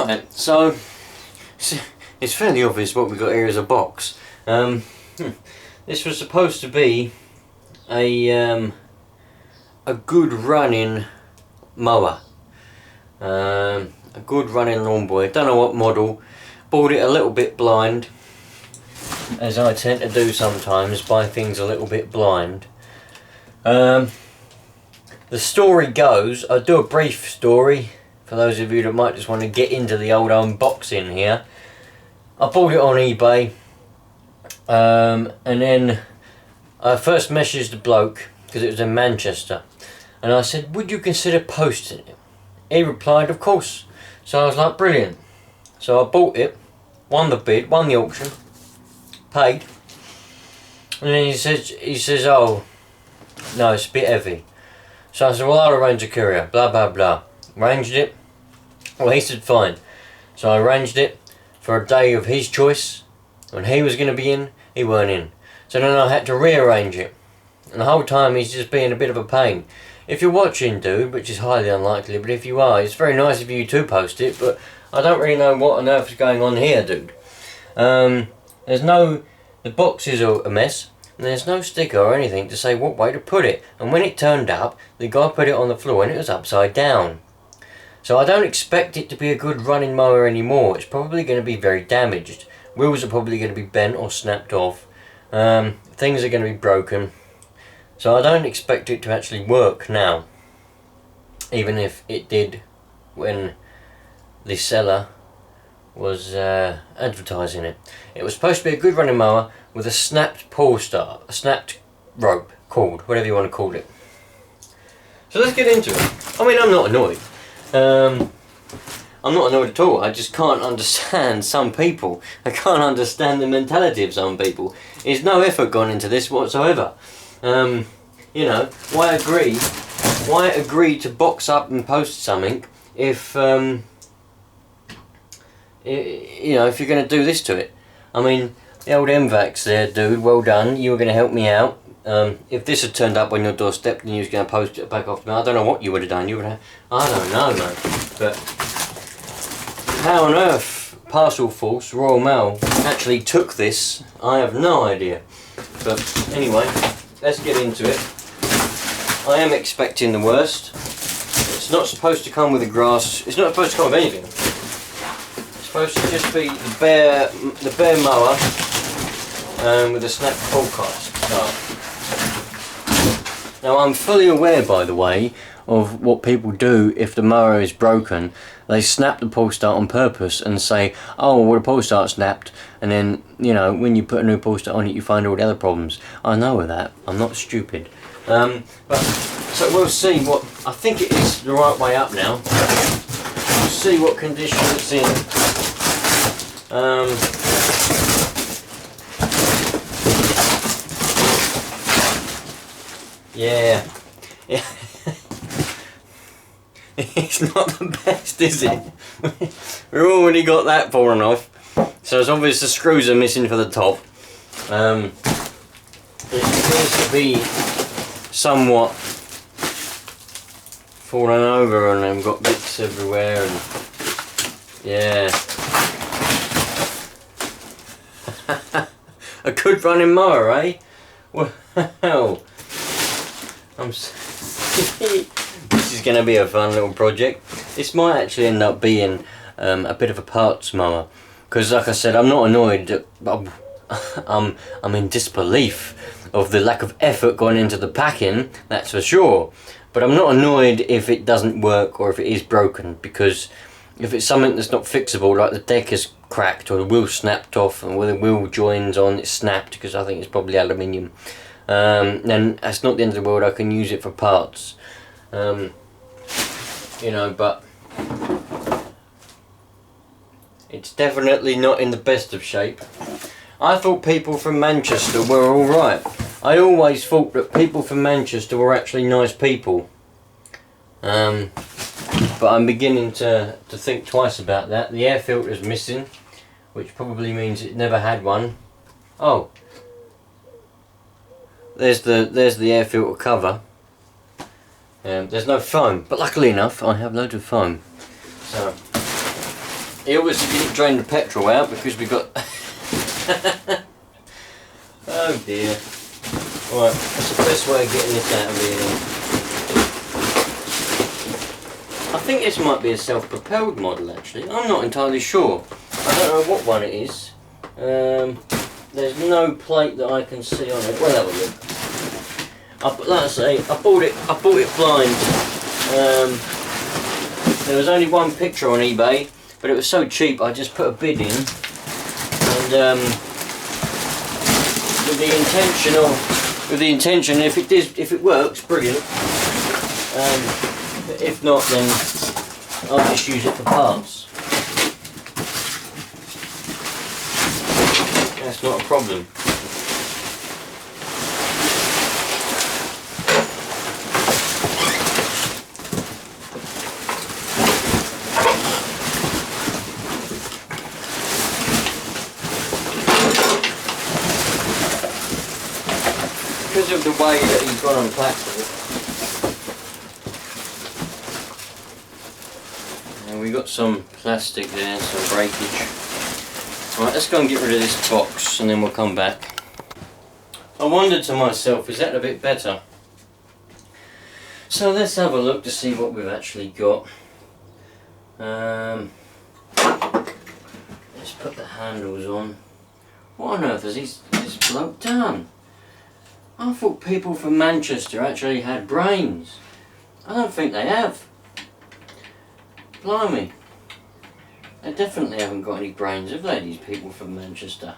Right, so it's fairly obvious what we've got here is a box. This was supposed to be a good running mower, a good running LawnBoy. Don't know what model. Bought it a little bit blind, as I tend to do sometimes, buy things a little bit blind. The story goes, I'll do a brief story for those of you that might just want to get into the old unboxing here. I bought it on eBay, and then I first messaged the bloke, because it was in Manchester, and I said, would you consider posting it? He replied, of course. So I was like, brilliant. So I bought it, won the bid, won the auction, paid, and then he says, oh, no, it's a bit heavy. So I said, well, I'll arrange a courier, blah blah blah. Arranged it. Well, he said fine. So I arranged it for a day of his choice. When he was going to be in, he weren't in. So then I had to rearrange it. And the whole time he's just being a bit of a pain. If you're watching, dude, which is highly unlikely, but if you are, it's very nice of you to post it, but I don't really know what on earth is going on here, dude. The box is a mess. And there's no sticker or anything to say what way to put it. And when it turned up, the guy put it on the floor and it was upside down. So I don't expect it to be a good running mower anymore. It's probably going to be very damaged. Wheels are probably going to be bent or snapped off. Things are going to be broken. So I don't expect it to actually work now. Even if it did when the seller was advertising it. It was supposed to be a good running mower with a snapped pull start, a snapped rope, cord, whatever you want to call it. So let's get into it. I mean, I'm not annoyed. I'm not annoyed at all. I just can't understand some people. I can't understand the mentality of some people. There's no effort gone into this whatsoever. You know, why agree to box up and post something if you know, if you're going to do this to it? I mean, the old MVAX there, dude, well done, you were going to help me out. If this had turned up on your doorstep and you was going to post it back off to me, I don't know what you would have done. You would have, I don't know, man. But how on earth Parcel Force, Royal Mail, actually took this, I have no idea. But anyway, let's get into it. I am expecting the worst. It's not supposed to come with a grass, it's not supposed to come with anything. It's supposed to just be the bare mower with a snap pull cast. Now I'm fully aware, by the way, of what people do if the mower is broken. They snap the pull start on purpose and say, oh, well, the pull start snapped, and then, you know, when you put a new pull start on it, you find all the other problems. I know of that. I'm not stupid. So we'll see what, I think it is the right way up now. We'll see what condition it's in. Yeah. It's not the best, is it? We've already got that falling off. So it's obvious the screws are missing for the top. It appears to be somewhat fallen over and I've got bits everywhere and yeah. A good running mower, eh? Well, this is going to be a fun little project. This might actually end up being a bit of a parts mower, because like I said, I'm not annoyed. I'm in disbelief of the lack of effort gone into the packing, that's for sure. But I'm not annoyed if it doesn't work or if it is broken, because if it's something that's not fixable, like the deck is cracked or the wheel snapped off and where the wheel joins on it's snapped, because I think it's probably aluminium, then that's not the end of the world. I can use it for parts, you know, but it's definitely not in the best of shape. I thought people from Manchester were alright. I always thought that people from Manchester were actually nice people, but I'm beginning to think twice about that. The air filter is missing, which probably means it never had one. Oh, there's the air filter cover. There's no foam, but luckily enough I have loads of foam. So He obviously didn't drain the petrol out because we got... Oh dear. Right, what's the best way of getting this out of here then? I think this might be a self-propelled model actually. I'm not entirely sure. I don't know what one it is. There's no plate that I can see on it. We'll have a look. Like I say, I bought it blind. There was only one picture on eBay, but it was so cheap I just put a bid in, and with the intention, if it works, brilliant. But if not, then I'll just use it for parts. That's not a problem. Because of the way that he's gone on plastic, and we got some plastic there, some breakage. Right, let's go and get rid of this box and then we'll come back. I wondered to myself, is that a bit better? So let's have a look to see what we've actually got. Let's put the handles on. What on earth has this bloke done? I thought people from Manchester actually had brains. I don't think they have. Blimey. They definitely haven't got any brains, have they, these people from Manchester?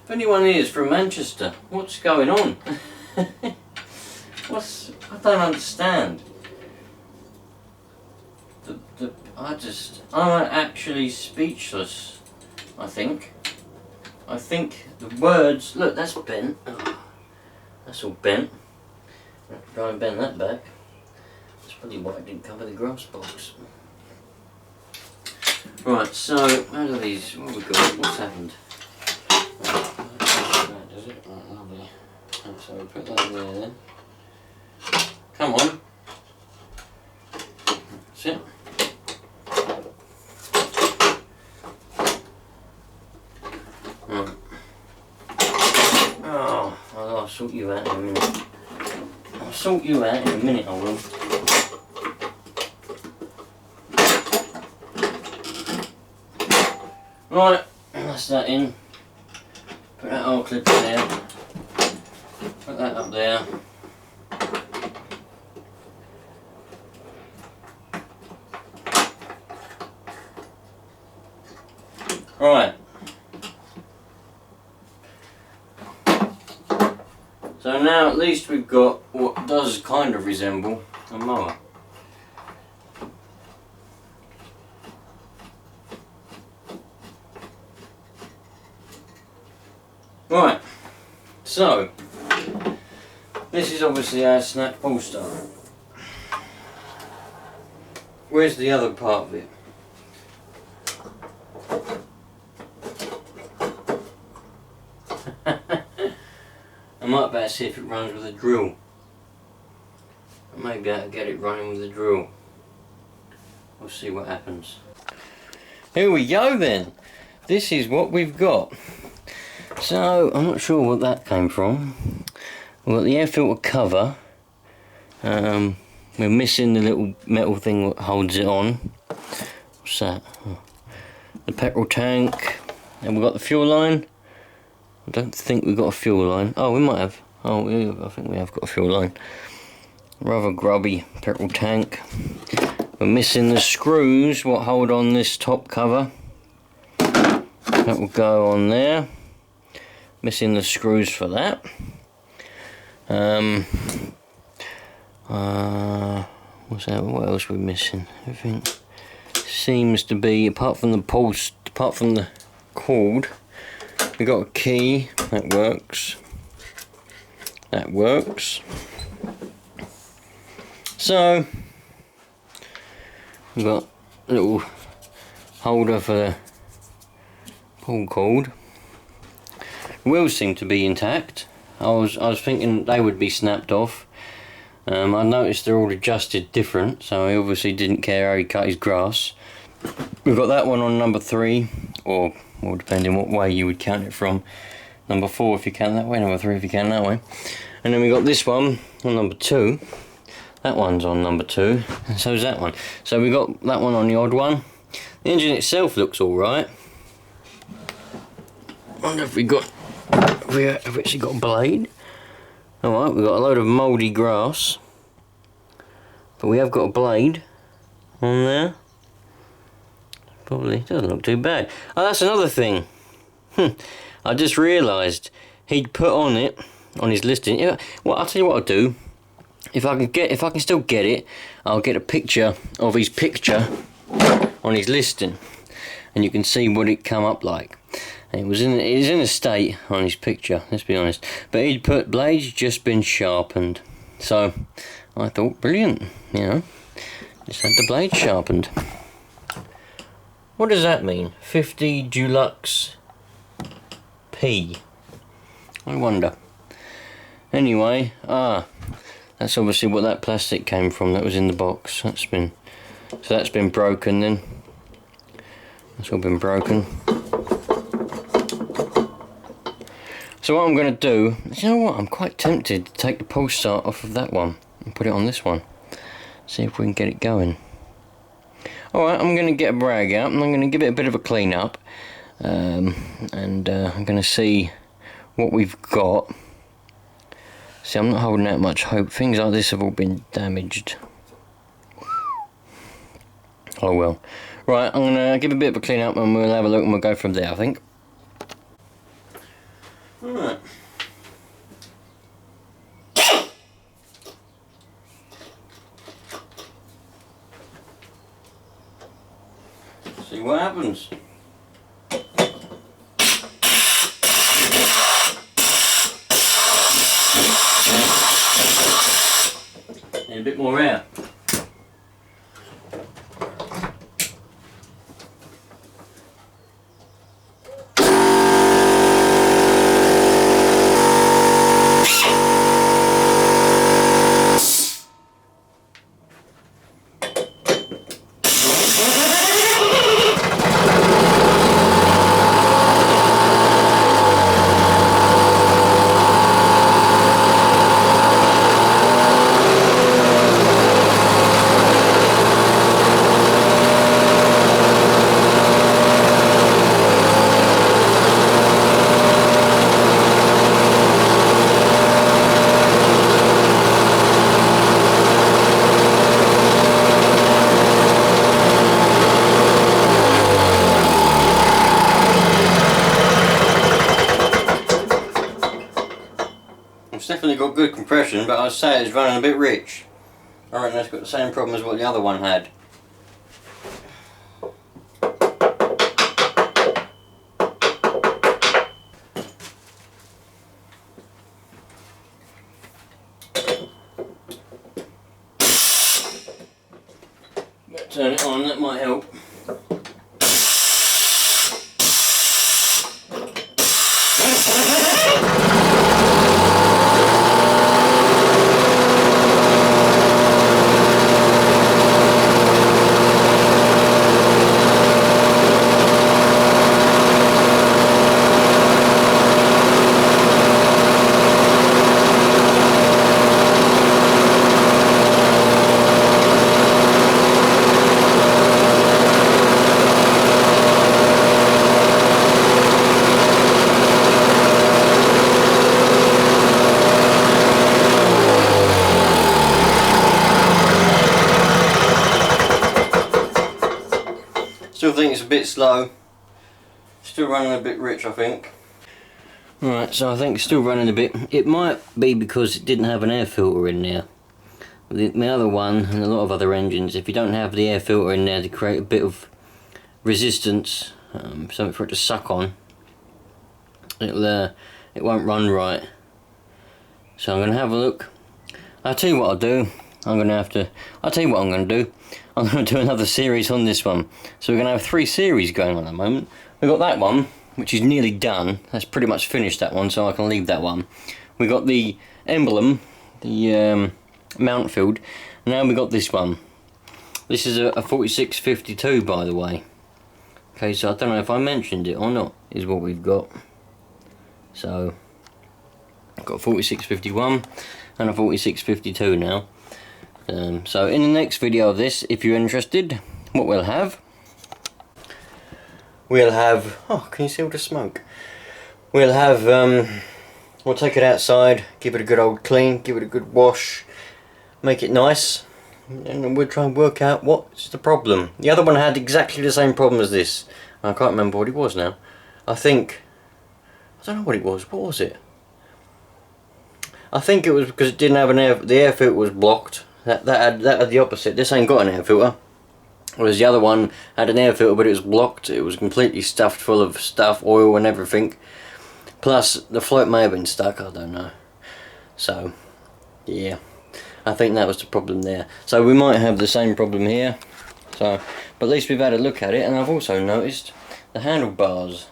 If anyone here is from Manchester, what's going on? I don't understand. I'm actually speechless, I think. I think the words, look, that's bent. Oh, that's all bent. I have to try and bend that back. That's probably why I didn't cover the grass box. Right, so, how are these, what have we got, what's happened? That does it? Right, lovely. So we put that there then. Come on. That's it. Right. Oh, I'll sort you out in a minute. I'll sort you out in a minute, I will. Right, that's that in. Put that old clip in there. Put that up there. Right. So now at least we've got what does kind of resemble a mower. Right, so this is obviously our snap pull start. Where's the other part of it? I might better see if it runs with a drill. I may be able to get it running with a drill. We'll see what happens. Here we go then. This is what we've got. So, I'm not sure what that came from. We've got the air filter cover. We're missing the little metal thing that holds it on. What's that? Oh. The petrol tank. And we've got the fuel line. I don't think we've got a fuel line. Oh, we might have. Oh, yeah, I think we have got a fuel line. Rather grubby petrol tank. We're missing the screws what hold on this top cover. That will go on there. Missing the screws for that. What's that? What else are we missing? Everything seems to be, apart from the pulse, apart from the cord, we got a key that works. That works. So we've got a little holder for the pull cord. Wheels seem to be intact. I was thinking they would be snapped off. I noticed they're all adjusted different, so he obviously didn't care how he cut his grass. we've got that one on number 3, or depending what way you would count it from. Number 4 if you count that way, number 3 if you count that way. And then we got this one on number 2. That one's on number 2, and so's that one. So we got that one on the odd one. The engine itself looks alright. I wonder if we've actually got a blade. Alright, we've got a load of mouldy grass. But we have got a blade on there. Probably doesn't look too bad. Oh, that's another thing. I just realised he'd put on it, on his listing. Yeah, well, I'll tell you what I'll do. If I can still get it, I'll get a picture of his picture on his listing, and you can see what it come up like. And it was in a state on his picture, let's be honest. But he'd put blades just been sharpened. So I thought, brilliant, you know, just had the blade sharpened. What does that mean? 50 Dulux P. I wonder. Anyway, that's obviously what that plastic came from that was in the box. That's been broken then. That's all been broken. So what I'm going to do, you know what, I'm quite tempted to take the pull start off of that one and put it on this one. See if we can get it going. Alright, I'm going to get a rag out and I'm going to give it a bit of a clean up. I'm going to see what we've got. See, I'm not holding out much hope. Things like this have all been damaged. Oh well. Right, I'm going to give a bit of a clean up and we'll have a look and we'll go from there, I think. Alright. See what happens. Need a bit more air. Definitely got good compression, but I'd say it's running a bit rich. I reckon that's got the same problem as what the other one had. But turn it on, that might help. Still think it's a bit slow. Still running a bit rich, I think. Right, so I think it's still running a bit. It might be because it didn't have an air filter in there. My other one, and a lot of other engines, if you don't have the air filter in there to create a bit of resistance, something for it to suck on, it won't run right. So I'm going to have a look. I'll tell you what I'll do. I'll tell you what I'm going to do. I'm going to do another series on this one. So we're going to have 3 series going on at the moment. We've got that one, which is nearly done. That's pretty much finished, that one, so I can leave that one. We got the emblem, the mount field. Now we got this one. This is a 4652, by the way. Okay, so I don't know if I mentioned it or not, is what we've got. So, I've got a 4651 and a 4652 now. So in the next video of this, if you're interested, what we'll have, oh, can you see all the smoke? We'll have, we'll take it outside, give it a good old clean, give it a good wash, make it nice, and we'll try and work out what's the problem. The other one had exactly the same problem as this. I can't remember what it was now. I don't know what it was. What was it? I think it was because it didn't have the air filter was blocked. That had the opposite. This ain't got an air filter. Whereas the other one had an air filter, but it was blocked. It was completely stuffed full of stuff, oil and everything. Plus, the float may have been stuck, I don't know. So, yeah. I think that was the problem there. So we might have the same problem here. So, but at least we've had a look at it, and I've also noticed the handlebars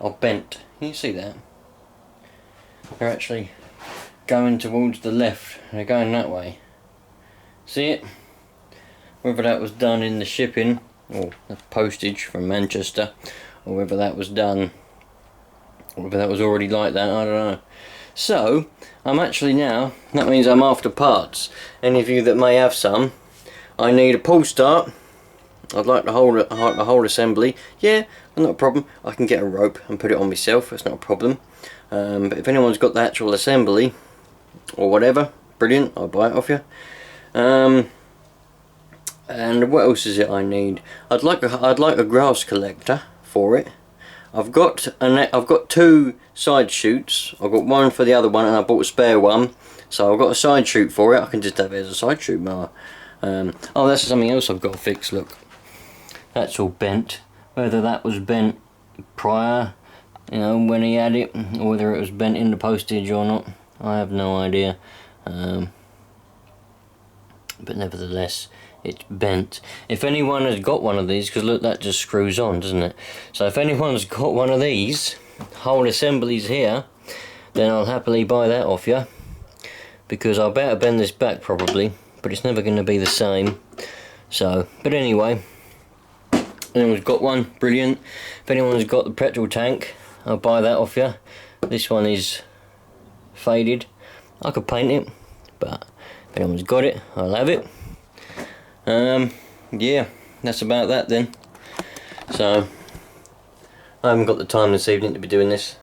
are bent. Can you see that? They're actually going towards the left. They're going that way. See it? Whether that was done in the shipping or the postage from Manchester, or whether that was done, or whether that was already like that, I don't know. So I'm actually now, that means I'm after parts. Any of you that may have some, I need a pull start. I'd like the whole assembly. Yeah, not a problem. I can get a rope and put it on myself. That's not a problem. But if anyone's got the actual assembly or whatever, brilliant. I'll buy it off you. And what else is it I need? I'd like a grass collector for it. I've got two side chutes. I've got one for the other one, and I bought a spare one. So I've got a side chute for it. I can just have it as a side chute mower. Oh, that's something else I've got to fix. Look, that's all bent. Whether that was bent prior, you know, when he had it, or whether it was bent in the postage or not, I have no idea. But nevertheless, it's bent. If anyone has got one of these, because look, that just screws on, doesn't it? So if anyone's got one of these whole assemblies here, then I'll happily buy that off you, because I'll better bend this back probably, but it's never going to be the same. So, but anyway, anyone's got one, brilliant. If anyone's got the petrol tank, I'll buy that off you. This one is faded. I could paint it, but if anyone's got it, I'll have it. Yeah, that's about that then. So, I haven't got the time this evening to be doing this.